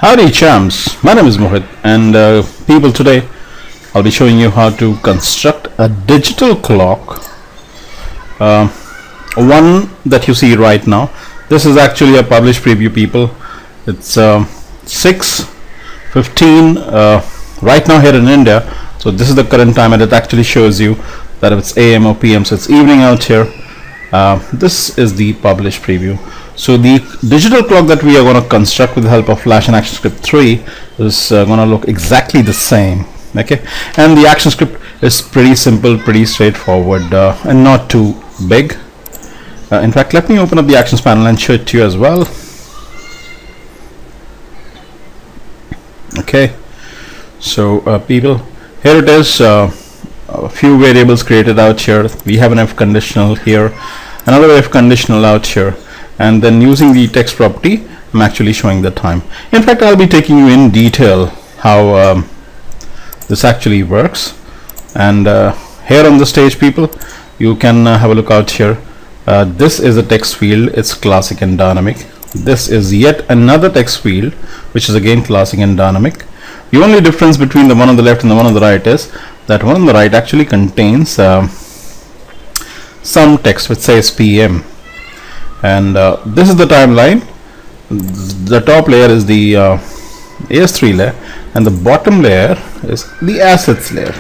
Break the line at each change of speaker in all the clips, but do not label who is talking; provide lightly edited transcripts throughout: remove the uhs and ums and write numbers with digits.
Howdy champs, my name is Mohit and people, today I'll be showing you how to construct a digital clock, one that you see right now. This is actually a published preview, people. It's 6:15 right now here in India, so this is the current time, and it actually shows you that if it's AM or PM, so it's evening out here. This is the published preview. So the digital clock that we are going to construct with the help of Flash and Actionscript 3 is going to look exactly the same. Okay, and the Actionscript is pretty simple, pretty straightforward, and not too big. In fact, let me open up the Actions panel and show it to you as well. Okay, so people, here it is. A few variables created out here. We have an if conditional here, another if conditional out here, and then using the text property I'm actually showing the time. In fact, I'll be taking you in detail how this actually works. And here on the stage, people, you can have a look out here. This is a text field. It's classic and dynamic. This is yet another text field, which is again classic and dynamic. The only difference between the one on the left and the one on the right is that one on the right actually contains some text which says PM. And this is the timeline. The top layer is the AS3 layer, and the bottom layer is the assets layer.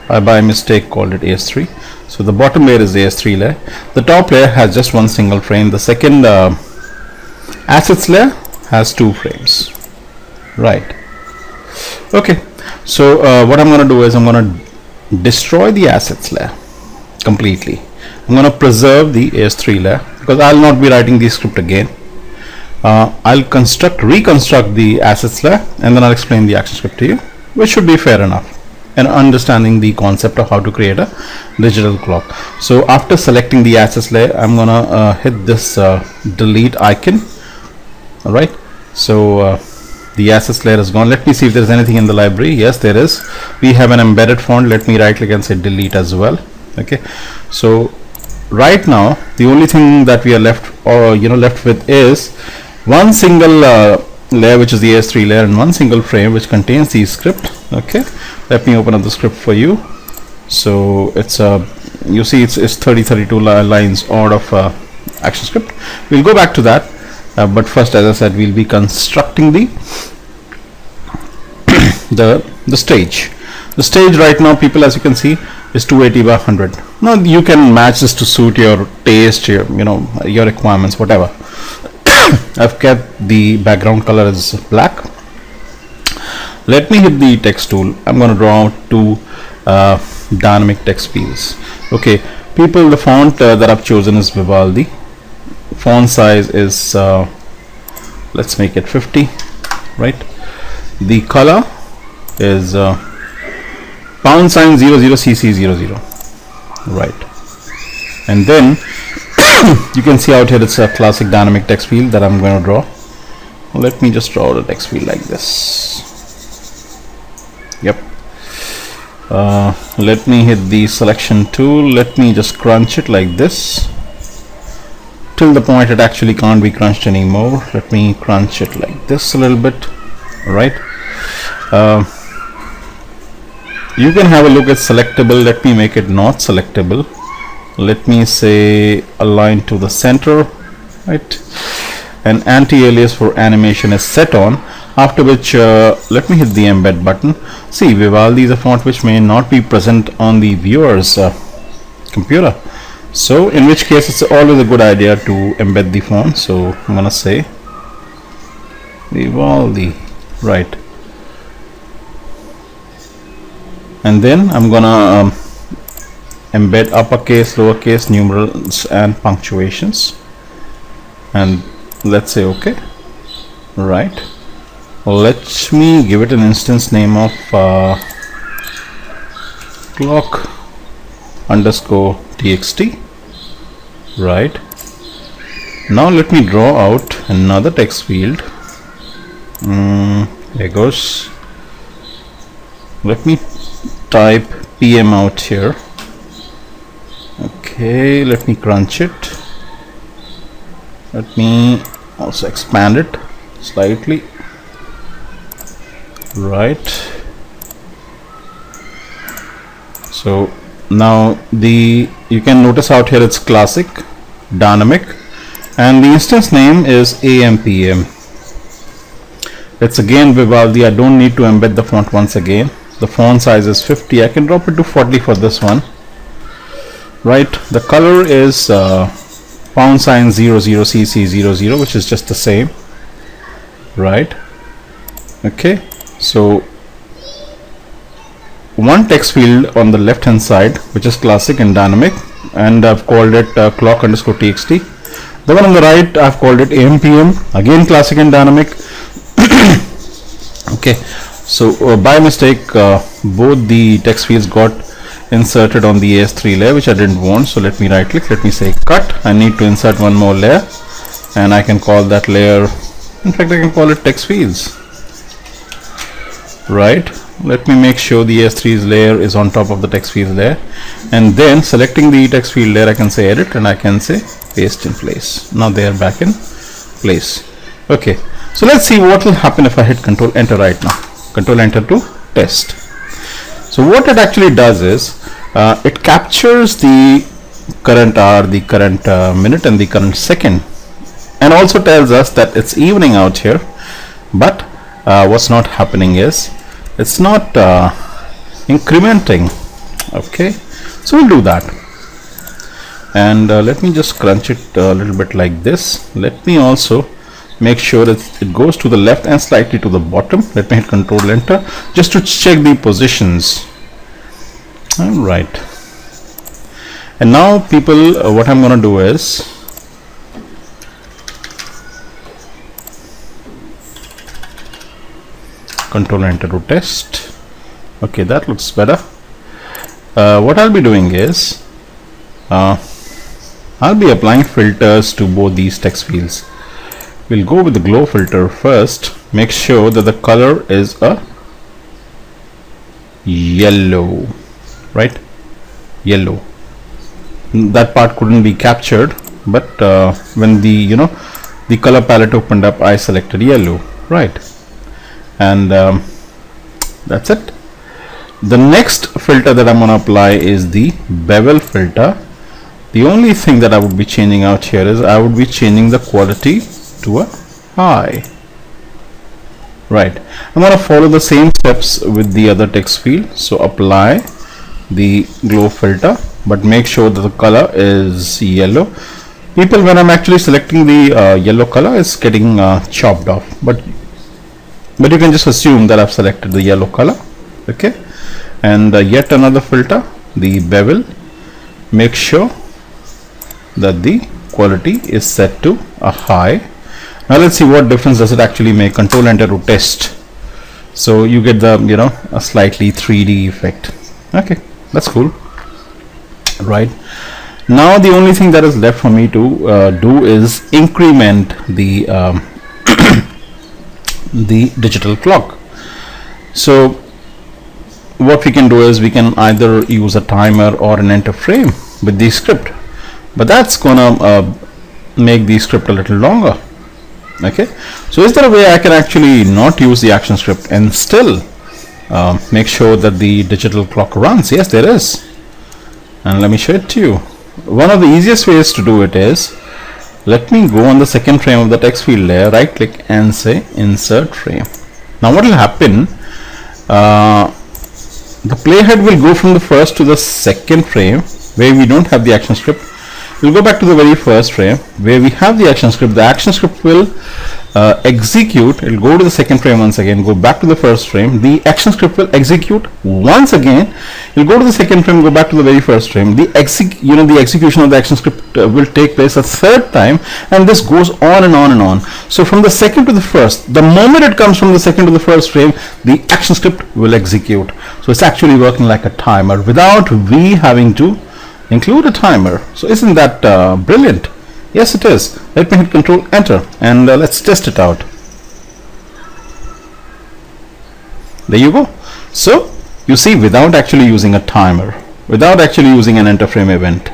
I by mistake called it AS3. So the bottom layer is the AS3 layer. The top layer has just one single frame. The second assets layer has 2 frames. Right. Okay. So what I'm going to do is I'm going to destroy the assets layer completely. I'm going to preserve the AS3 layer because I'll not be writing the script again. I'll reconstruct the assets layer, and then I'll explain the action script to you, which should be fair enough in understanding the concept of how to create a digital clock. So after selecting the assets layer, I'm gonna hit this delete icon. All right. So the assets layer is gone. Let me see if there's anything in the library. Yes, there is. We have an embedded font. Let me right click and say delete as well. Okay. So right now the only thing that we are left with is one single layer, which is the AS3 layer, and one single frame which contains the script. Okay, let me open up the script for you. So it's you see it's 32 lines odd of action script. We'll go back to that, but first, as I said, we'll be constructing the stage. The stage right now, people, as you can see, is 280 by 100. Now you can match this to suit your taste, your requirements, whatever. I've kept the background color as black. Let me hit the text tool. I'm going to draw out 2 dynamic text fields. Okay, people, the font that I've chosen is Vivaldi. Font size is let's make it 50. Right. The color is $00CC00. Right. And then you can see out here it's a classic dynamic text field that I'm going to draw. Let me just draw the text field like this. Yep. Let me hit the selection tool. Let me just crunch it like this till the point it actually can't be crunched anymore. Let me crunch it like this a little bit. Right. You can have a look at selectable. Let me make it not selectable. Let me say align to the center, right? And anti-alias for animation is set on, after which let me hit the embed button. See, Vivaldi is a font which may not be present on the viewer's computer, so in which case it's always a good idea to embed the font. So I'm gonna say Vivaldi, right? And then I'm gonna embed uppercase, lowercase, numerals, and punctuations, and let's say OK. Right. Let me give it an instance name of clock_txt. Right. Now let me draw out another text field. There goes. Let me type PM out here. Okay, let me crunch it. Let me also expand it slightly. right? So now you can notice out here it's classic, dynamic, and the instance name is AMPM. It's again Vivaldi. I don't need to embed the font once again. The font size is 50. I can drop it to 40 for this one, right? The color is $00CC00, which is just the same, right? Okay, so one text field on the left hand side, which is classic and dynamic, and I've called it clock_txt. The one on the right, I've called it AMPM, again classic and dynamic. Okay, so by mistake both the text fields got inserted on the AS3 layer, which I didn't want. So let me right click, let me say cut. I need to insert one more layer, and I can call that layer, in fact I can call it text fields, right? Let me make sure the AS3's layer is on top of the text field layer, and then selecting the text field layer, I can say edit, and I can say paste in place. Now they are back in place. Okay, so let's see what will happen if I hit Control Enter right now. Control Enter to test. So what it actually does is it captures the current hour, the current minute, and the current second, and also tells us that it's evening out here. But what's not happening is it's not incrementing. Okay, so we'll do that, and let me just crunch it a little bit like this. Let me also make sure it goes to the left and slightly to the bottom. Let me hit Control Enter just to check the positions. All right, and now people, what I'm going to do is Control Enter to test. Okay, that looks better. What I'll be doing is I'll be applying filters to both these text fields. We'll go with the glow filter first. Make sure that the color is a yellow, right? Yellow. That part couldn't be captured, but when the the color palette opened up, I selected yellow, right? And that's it. The next filter that I'm going to apply is the bevel filter. The only thing that I would be changing out here is I would be changing the quality to a high, right? I'm going to follow the same steps with the other text field. So apply the glow filter, but make sure that the color is yellow. People, when I'm actually selecting the yellow color, it's getting chopped off, but you can just assume that I've selected the yellow color. Okay, and yet another filter, the bevel. Make sure that the quality is set to a high. Now let's see what difference does it actually make. Control Enter to test. So you get the a slightly 3D effect. Okay, that's cool, right? Now the only thing that is left for me to do is increment the the digital clock. So what we can do is we can either use a timer or an enter frame with the script, but that's gonna make the script a little longer. Okay, so is there a way I can actually not use the action script and still make sure that the digital clock runs? Yes, there is, and let me show it to you. One of the easiest ways to do it is, let me go on the second frame of the text field layer, right click and say insert frame. Now what will happen, the playhead will go from the first to the second frame where we don't have the action script. We'll go back to the very first frame where we have the action script. The action script will execute. It will go to the second frame once again, go back to the first frame. The action script will execute once again. It will go to the second frame, go back to the very first frame. The execution of the action script will take place a third time, and this goes on and on and on. So from the second to the first, the moment it comes from the second to the first frame, the action script will execute. So it's actually working like a timer without we having to include a timer. So isn't that brilliant? Yes, it is. Let me hit Control Enter and let's test it out. There you go. So you see, without actually using a timer, without actually using an enter frame event,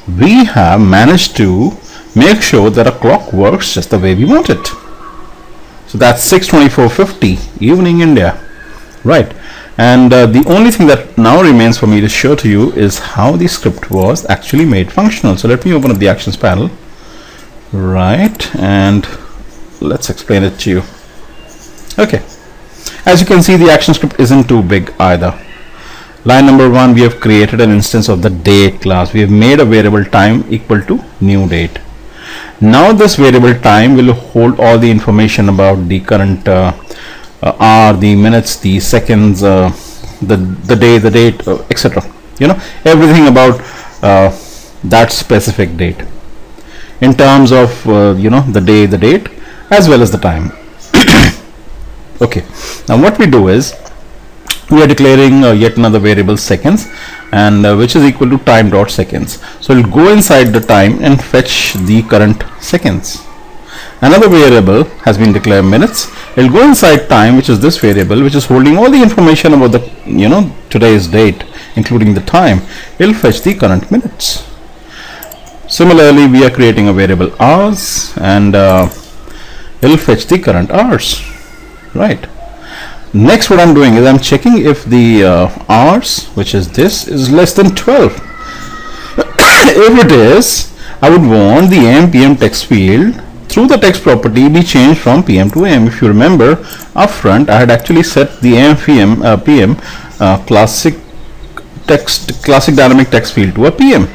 we have managed to make sure that a clock works just the way we want it. So that's 6:24:50 evening India, right? And the only thing that now remains for me to show to you is how the script was actually made functional. So let me open up the actions panel, right, and let's explain it to you. Okay, as you can see, the action script isn't too big either. Line number 1, we have created an instance of the date class. We have made a variable time equal to new date. Now this variable time will hold all the information about the current hour, the minutes, the seconds, the day, the date, etc. You know, everything about that specific date in terms of you know, the day, the date, as well as the time. Okay, now what we do is we are declaring yet another variable seconds, and which is equal to time dot seconds. So it will go inside the time and fetch the current seconds. Another variable has been declared minutes. It will go inside time, which is this variable, which is holding all the information about the, you know, today's date, including the time. It will fetch the current minutes. Similarly, we are creating a variable hours, and it will fetch the current hours, right? Next, what I'm doing is I'm checking if the hours, which is this, is less than 12. If it is, I would want the AM PM text field through the text property be changed from PM to AM. If you remember up front, I had actually set the AM PM classic dynamic text field to a PM.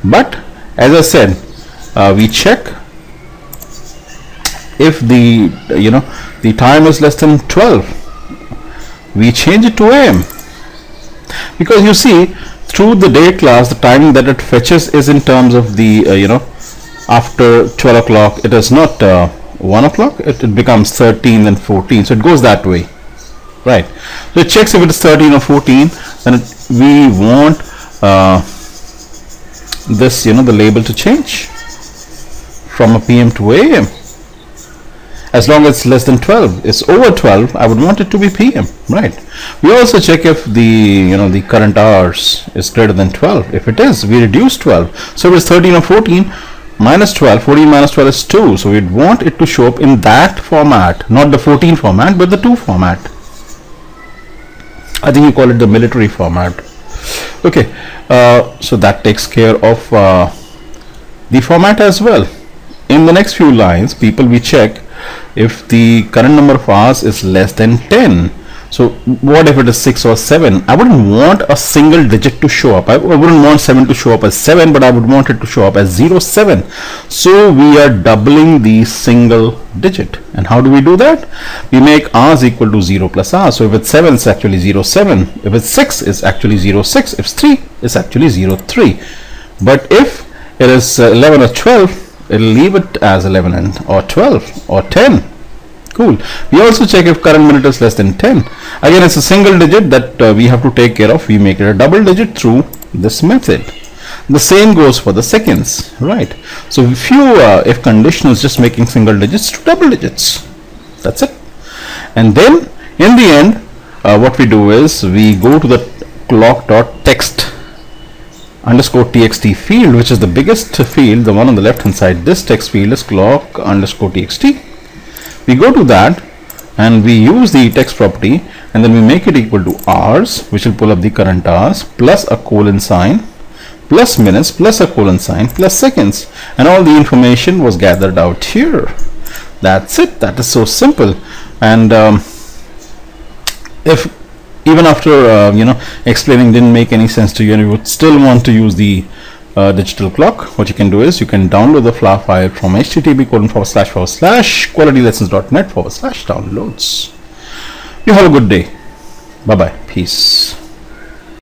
But as I said, we check if the the time is less than 12. We change it to AM, because you see, through the date class, the time that it fetches is in terms of the after 12 o'clock. It is not 1 o'clock. It becomes 13 and 14, so it goes that way, right? So it checks if it is 13 or 14. Then we want this, the label to change from a PM to AM. As long as it's less than 12, it's over 12, I would want it to be PM, right? We also check if the the current hours is greater than 12. If it is, we reduce 12. So if it's 13 or 14, minus 12, 14 minus 12 is 2. So we'd want it to show up in that format, not the 14 format, but the 2 format. I think you call it the military format. Okay, so that takes care of the format as well. In the next few lines, we check if the current number of hours is less than 10. So what if it is 6 or 7? I wouldn't want a single digit to show up. I wouldn't want 7 to show up as 7, but I would want it to show up as 07. So we are doubling the single digit. And how do we do that? We make hours equal to 0 plus hours. So if it's 7, it's actually 07. If it's 6, it's actually 06. If it's 3, it's actually 03. But if it is 11 or 12, it'll leave it as 11 or 12 or 10. Cool. We also check if current minute is less than 10. Again, it's a single digit that we have to take care of. We make it a double digit through this method. The same goes for the seconds, right? So if condition is just making single digits to double digits. That's it. And then in the end, what we do is we go to the clock.text underscore txt field, which is the biggest field, the one on the left hand side. This text field is clock underscore txt. We go to that and we use the text property, and then we make it equal to hours, which will pull up the current hours, plus a colon sign, plus minutes, plus a colon sign, plus seconds, and all the information was gathered out here. That's it. That is so simple. And if even after explaining didn't make any sense to you and you would still want to use the digital clock, what you can do is you can download the FLA file from http://qualitylessons.net/downloads. You have a good day. Bye bye. Peace.